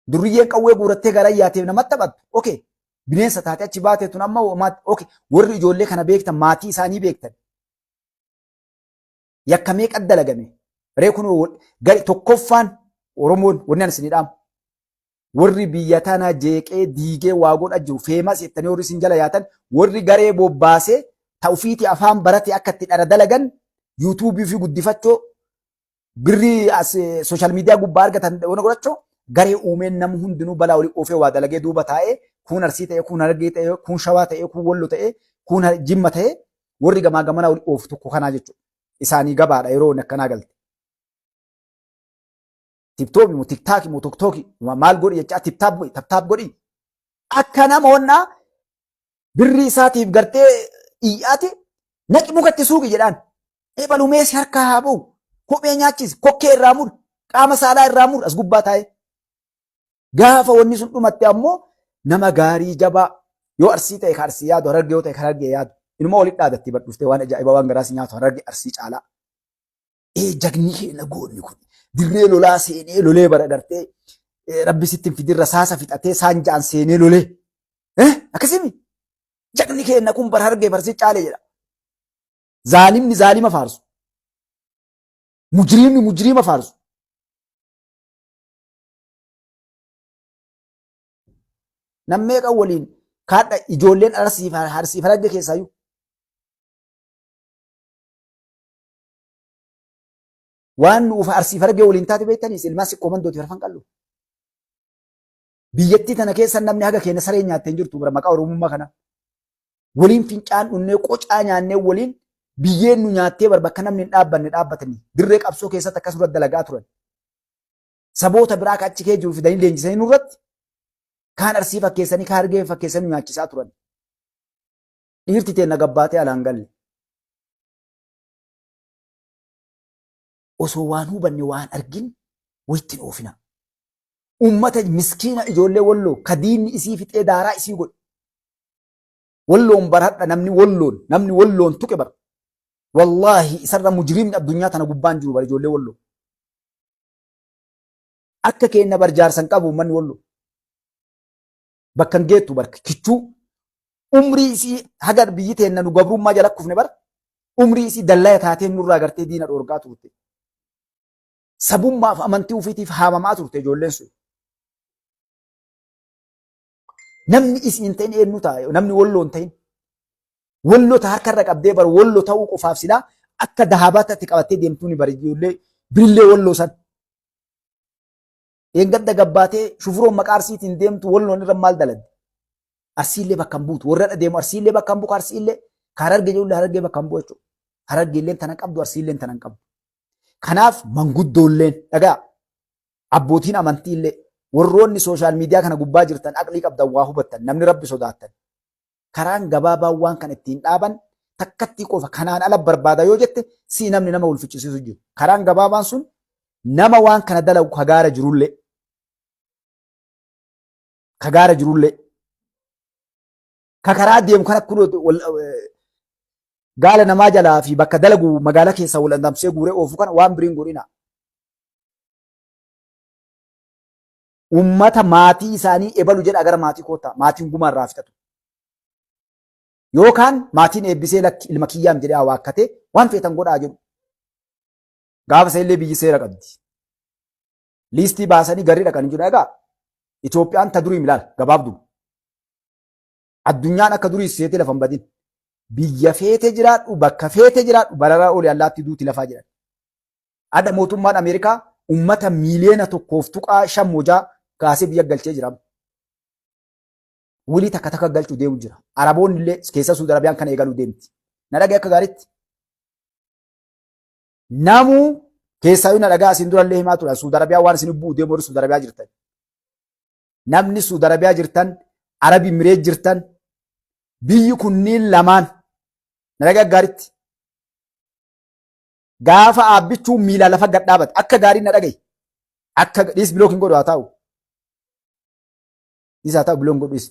Duriyyeen qawwee guurattee gara yaateef namatti taphattu. Okay. Bineensa taate achi baatee tun amma warri ijoollee kana beektan maatii isaanii beektan. Yakkamee qaddalagame. Reekun tokkoffaan Oromoon wanni ani isinii dhaamu. Warri biyya tana jeeqee diigee waa godha jiru feemas jettanii warri isin jala yaatan warri garee bobbaasee ta'ufiiti afaan barate akka itti dhara dalagan yuutuubii fi guddifachoo birrii as sooshaal miidiyaa gubbaa argatan waan godhachoo garee uumeen nama hundinuu balaa olii oofee waa dalagee duuba taa'ee kun Arsii ta'ee kun Harargee ta'ee kun Shawaa ta'ee kun Walloo ta'ee kun Jimma ta'ee warri gamaa gamanaa olii oofu tokko kanaa jechuudha. Isaanii gabaadha yeroo akkanaa galte. Tiktooki moo tiktaaki moo toktooki maal godhi jechaa taptaap godhi. Akka namoonnaa birrii isaatiif gartee iyyaate naqi mukatti suuqi jedhaan. Eebalumeessi harkaa haa bu'u. Kophee nyaachisi. Kokkee irraa muru. Qaama saalaa irraa muru as gubbaa taa'ee. Gaafa wanni sun dhumatte ammoo nama gaarii jabaa yoo Arsii ta'e kan Arsii yaadu Harargee yoo ta'e kan Harargee yaadu. Inuma walitti dhaadatti badhuuftee waan ajaa'ibaa waan garaas nyaatu Harargee Arsii caalaa. Jagni keenya goonni kun dirree lolaa seenee lolee bara gartee rabbi sittiin fidirra saasa fixatee saan ja'an seenee lolee. Akkasimi jagni keenya kun bara Harargee Arsii caalee jedha. Zaalimni zaalima faarsu. Mujriimni mujriima faarsu. Nammee kan waliin kaadha ijoolleen Arsii Harargee keessaayyuu. Waan nuuf Arsii Harargee waliin taate beektanis ilmaan siqqoo mandooti farfan qallu. Biyyattii tana keessa namni haga keenya saree nyaattee jirtu bara maqaa Oromummaa kana. Waliin fincaan dhunnee qocaa nyaannee waliin biyyeen nu nyaattee bar bakka namni hin dhaabbanne dhaabbatanii dirree qabsoo keessatti akkasuma dalagaa turan. Saboota biraa kan achi kee jiru fidanii leenjisanii nurratti kaan Arsii fakkeessanii kaan Harargee fakkeessanii nyaachisaa turan. Dhiirti teenna gabbaatee alaan galle. Osoo waan hubanne waan argin wayittiin oofina. Uummata miskiina ijoollee Walloo ka diinni isii fixee daaraa isii godhe. Walloon baradha namni Walloon tuqe bara. Wallaahi isarra mujriimni addunyaa tana gubbaan jiru bara ijoollee Walloo. Akka keenya bar jaarsan qabu uummanni Walloo. Bakka hin geettu barka kichuu umrii isii haga biyyi teenna nu gabrummaa jala kufne bara. Umrii isii dallaa taatee nurraa gartee diina dhoorgaa turte. Sabummaaf amantii ufiitiif haamamaa turte ijoolleen sun. Namni isiin ta'in eenyu ta'a namni Walloo hin ta'in. Walloo ta harkarra qabdee bara Walloo ta'uu qofaaf silaa akka dahabaatti qabattee deemtuuni bara ijoollee birillee Walloo san. Eeggadda gabbaatee shufuroon maqaa Arsiitiin deemtu Walloon irra maal dalagde? Arsiillee bakka hin buutu warra deemu Arsiillee bakka hin buuku Arsiillee ka Harargee ijoollee Harargee bakka hin bu'u jechuudha. Harargeelleen tana qabdu Arsiilleen tana hin qabdu. Kanaaf manguddoolleen dhagaa abbootiin amantiillee warroonni sooshaal miidiyaa kana gubbaa jirtan aqlii qabdan waa hubattan namni rabbi sodaattan. Karaan gabaabaa waan kan ittiin dhaaban takkatti qofa kanaan ala barbaada yoo jette si namni nama ulfichisiisu jiru. Karaan gabaabaan sun nama waan kana dalagu kagaara jirullee. Kagaara jirullee. Ka karaa deemu kana gaala namaa jalaa fi bakka dalagu magaalaa keessa wal andamsee guuree oofu kana waan biriin godhina. Uummata maatii isaanii ebalu jedha gara maatii koottaa maatiin gumaa irraa fixatu. Yookaan maatiin eebbisee lakki ilma kiyyaam jedhee awwaakkatee waan feetan godhaa jedhu. Gaafa isa illee biyyi seera qabdi. Liistii baasanii garri dhaqanii jiru egaa Itoophiyaan ta durii milaal gabaabdu. Addunyaan akka durii seetee lafa hin badin. Biyya feete jiraadhu bakka feete jiraadhu bararaa olii allaatti duuti lafaa jedhan. Adda mootummaan Ameerikaa uummata miiliyoona 1.5 mojaa kaasee biyya galchee jira. Wilii takka takka galchuu deemu jira. Araboonni illee keessa Suudi Arabiyaan kana eegaluu deemti. Na dhagee akka gaariitti. Namuu keessaayyuu na dhagaa asiin durallee himaa ture. Suudi Arabiyaa waan isin bu'u deemu Suudi Arabiyaa jirtan. Namni Suudi Arabiyaa jirtan, Arabi Imireet jirtan, biyyi kunniin lamaan na dhagaa gaariitti. Gaafa aabbichuu miila lafa gad dhaabate akka gaarii na dhagaye. Akka dhiis bilookiin godhu haa ta'u. Dhiis haa ta'u biloon godhu dhiis.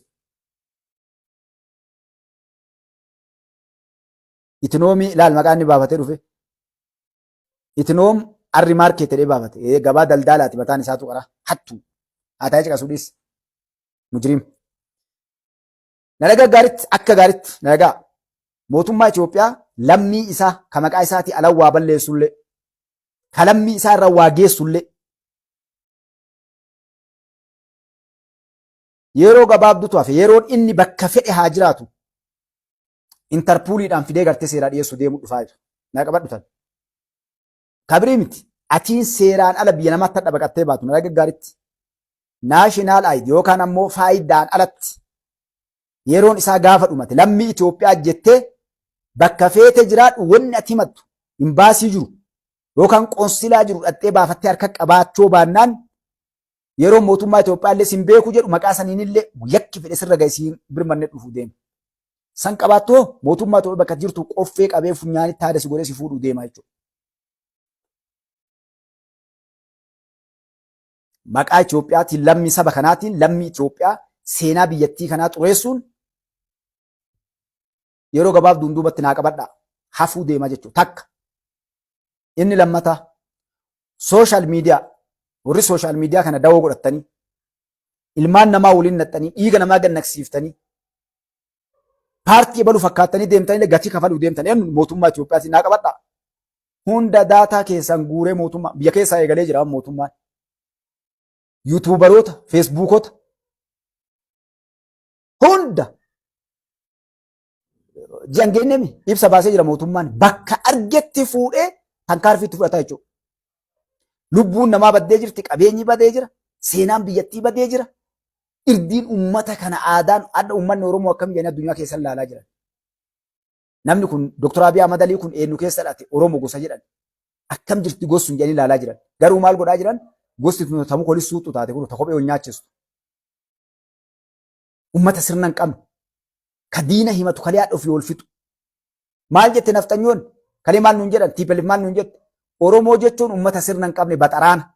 Itinoomi ilaal maqaan inni baafatee dhufe. Itinoom arri maarkeet jedhee baafate. Gabaa daldalaati mataan isaatu qara. Hattu. Haata'ee caqasuudhis mujriim. Nalagaa gaaritti akka gaaritti nalagaa mootummaa Itoophiyaa lammii isaa ka maqaa isaatii ala waa balleessullee ka lammii isaa irra waa geessullee yeroo gabaabdutu hafe yeroon inni bakka fedhe haa jiraatu intarpuuliidhaan fidee gartee seeraa dhiyeessu deemu dhufaa jira. Na qabadhu tan. Kabrii miti. Atiin seeraan ala biyya namaatti hadha baqattee baatu nalagaa gaaritti. Naashinaal ayid yookaan ammoo faayidaan alatti yeroon isaa gaafa dhumate lammii Itoophiyaa jettee bakka feete jiraadhu wanni ati himattu imbaasii jiru yookaan qoonsilaa jiru dhattee baafattee harka qabaachuu baannaan yeroo mootummaa Itoophiyaa illee sin beeku jedhu maqaa saniin illee yakki fedhe sirra ga'isii birmanne dhufu deema. San qabaattoo mootummaa Itoophiyaa bakka jirtu qoffee qabee funyaanitti haadha si godhee si fuudhu deema jechuudha. Maqaa Itoophiyaatiin lammii saba kanaatiin lammii Itoophiyaa seenaa biyyattii kanaa xureessuun yeroo gabaabduun duubatti naa qabadhaa hafuu deema jechuudha. Takka inni lammataa sooshaal miidiyaa warri sooshaal miidiyaa kana dawoo godhatanii ilmaan namaa waliin naxxanii dhiiga namaa gannaqsiiftanii paartii balu fakkaatanii deemtanii gatii kafaluu deemtanii mootummaa Itoophiyaatiin naa qabadhaa. Hunda daataa keessan guuree mootummaa biyya keessaa eegalee jira mootummaan. Yuutuubaroota, feesbuukota hunda jangeenyami ibsa baasee jira mootummaan bakka argetti fuudhee tankaarfiitti fudhata jechuudha. Lubbuun namaa baddee jirti, qabeenyi badee jira, seenaan biyyattii badee jira. Irdiin uummata kana aadaan adda uummanni Oromoo akkam jedhanii addunyaa keessa ilaalaa jiran. Namni kun Dr. Abiy Ahmad Alii kun eenyu keessa dhalate Oromoo gosa jedhan. Akkam jirti gosuun jedhanii ilaalaa jiran. Garuu maal godhaa jiran? Gosti kun tamu kolis suutu taate kun kophee ol nyaachistu. Uummata sirna hin qabne ka diina himatu kalee haadha ofii ol fixu. Maal jette naftanyoon? Kalee maal nuun jedhan? Tiipelif maal nuun jette? Oromoo jechuun uummata sirna hin qabne baxaraana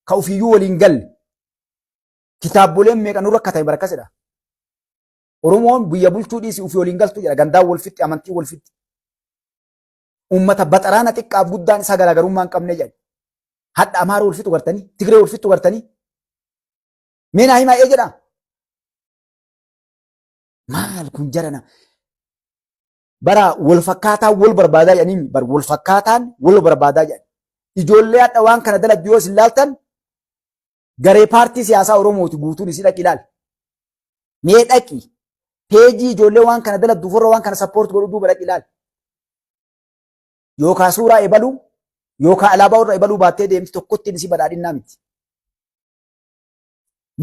ka ofiiyyuu waliin galle. Kitaaboleen meeqa nurra akka ta'e barakkasidha. Oromoon biyya bulchuu dhiisii ofii waliin galtu jedha. Gandaan wal fixi, amantii wal fixi. Uummata baxaraana xiqqaaf guddaan isaa garaagarummaa hin qabne jedha. Hadda Amaara wal fixu gartanii, Tigree wal fixu gartanii. Meenaa himaa ee jedhaa? Maal kun jarana? Bara wal fakkaataan wal barbaadaa jedhanii bar wal fakkaataan wal barbaadaa jedhan. Ijoollee hadha waan kana dalagdu yoo isin laaltan garee paartii siyaasaa Oromooti guutuun isii dhaqi ilaali. Mee dhaqi peejii ijoollee waan kana dalagdu warra waan kana sappoorti godhu duuba dhaqi ilaali. Yookaan suuraa eebaluu yookaan alaabaa warra eebaluu baattee deemti tokkotti isii badhaadhinnaa miti.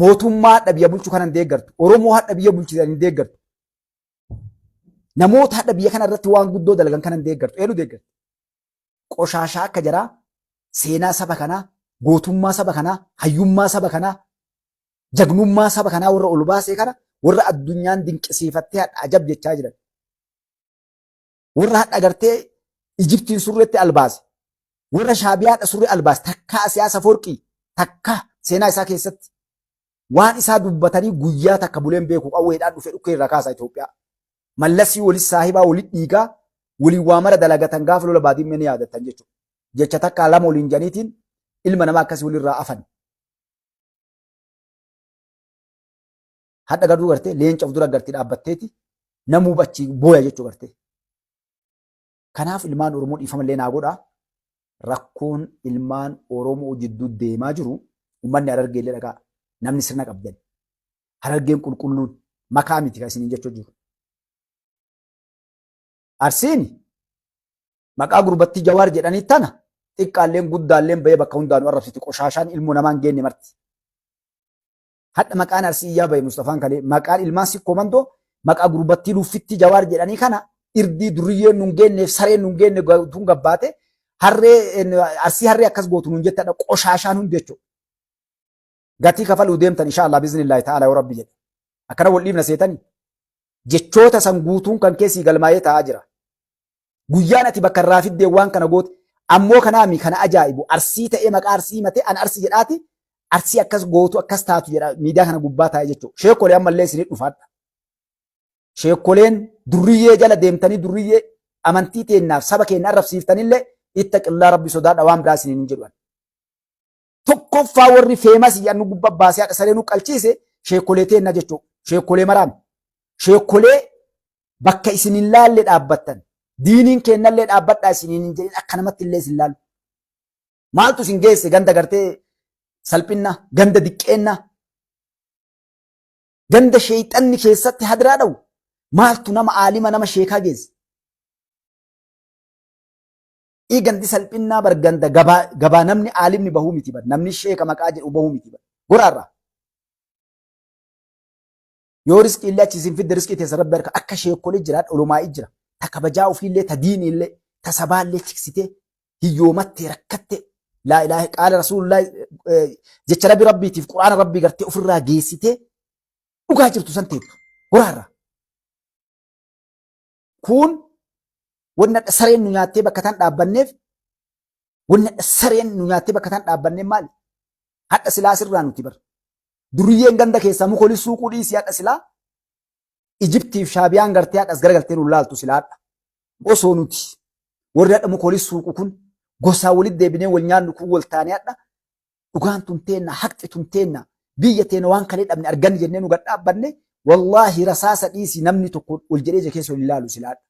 Mootummaa hadha biyya bulchu kana hin deeggartu. Oromoo hadha biyya bulchisan hin deeggartu. Namoota hadha biyya kana irratti waan guddoo dalagan kana hin deeggartu. Eenyu deeggartu? Qoshaashaa akka jaraa seenaa saba kanaa, gootummaa saba kanaa, hayyummaa saba kanaa, jagnummaa saba kanaa warra ol baasee kana warra addunyaan dinqisiifattee hadha ajab jechaa jiran. Warra hadha gartee Ijiptiin surreetti albaase. Warra Shaabiyaadha surree albaase. Takkaa siyaasa forqii takkaa seenaa isaa keessatti waan isaa dubbatanii guyyaa takka buleen beeku qawweedhaan dhufe dhukkee irraa kaasaa Itoophiyaa. Mallasii walis saahibaa walit dhiigaa waliin waa mara dalagatan gaafa lola baadiin ni yaadattan jechuudha. Jecha takkaa lama waliin janiitiin ilma namaa akkasii walirraa afan. Hadha gaduu gartee leenca of dura gartee dhaabbatteeti namuu bachi booya jechuu gartee. Kanaaf ilmaan Oromoo dhiifamallee naa godhaa. Rakkoon ilmaan Oromoo jidduu deemaa jiru uummanni Harargeellee dhagaa. Namni sirna qabdan. Harargeen qulqulluun makaa miti kan isin jechuu jiru. Arsiin maqaa gurbatti Jawaar jedhanii tana xiqqaalleen guddaalleen bahee bakka hundaanuu arrabsiti qoshaashaan ilmoo namaan geenne marti. Hadha maqaan Arsii iyyaa bahe Mustafaan kalee maqaan ilmaan sikkoo mandoo maqaa gurbattii Luffitti Jawaar jedhanii kana irdii duriyyeen nun geenneef sareen nun geenne tun gabbaate harree Arsii harree akkas gootu nun jettadha qoshaashaan hundi jechuudha. Gatii kafaluu deemtan inshaallah biiznillaahi ta'ala yoo rabbi jedhe. Akkana wal dhiibna seetanii jechoota san guutuun kan keessii galmaa'ee taa'aa jira. Guyyaan ati bakka irraa fiddee waan kana goote ammoo kanaami kana ajaa'ibu Arsii ta'ee maqaa Arsii matee an Arsii jedhaati Arsii akkas gootu akkas taatu jedha miidiyaa kana gubbaa taa'ee jechuudha. Sheekolee ammallee isinii dhufaadha. Sheekoleen durriyyee jala deemtanii durriyyee amantii teennaaf saba keenya arrabsiiftanillee ittaqillaa rabbi sodaadha waan biraa isiniin hin jedhu. tokkoffaa warri feemas yannu gubba baasee haadha saree nu qalchiise sheekolee teenna jechuudha. Sheekolee maraami. Sheekolee bakka isin hin laalle dhaabbattan. Diiniin kennallee dhaabbadhaa isiniin hin jedhin akka namatti illee isin laalu. Maaltu isin geesse ganda gartee salphinna, ganda diqqeenna, ganda sheeyxanni keessatti hadiraa dha'u. Maaltu nama aalima nama sheekaa geesse? Gandi salphinnaa bar ganda gabaa namni aalimni bahuu miti bar namni sheeka maqaa jedhu bahuu miti bar goraarraa. Yoo riskii illee achi isin fidde riskii teessa rabbi harka akka sheekolee jiraadha olumaa'ii jira. Ta kabajaa ofiillee ta diinii illee ta sabaallee tiksitee hiyyoomattee rakkattee laa ilaaha qaala rasuulullaahi jecha rabbi rabbiitiif quraana rabbii gartee ofirraa geessitee dhugaa jirtu san teettu goraarraa. Kun wanna sareen nu nyaattee bakka tan dhaabbanneef wanna sareen nu nyaattee bakka tan dhaabbanneef maali? Hadha silaa sirraa nuti bar. Duriyyeen ganda keessaa mukoolii suuquu dhiisii hadha silaa Ijiptiif Shaabiyaan gartee hadhas garagaltee nu laaltu silaa hadha. Osoo nuti warri hadha mukoolii suuqu kun gosaa walitti deebinee wal nyaannu kun wal taanee hadha dhugaan tun teenna haqxi tun teenna biyya teena waan kalee dhabne arganne jennee nu gad dhaabbanne wallaahi rasaasa dhiisii namni tokko ol jedhee keessa wal ilaalu silaa hadha.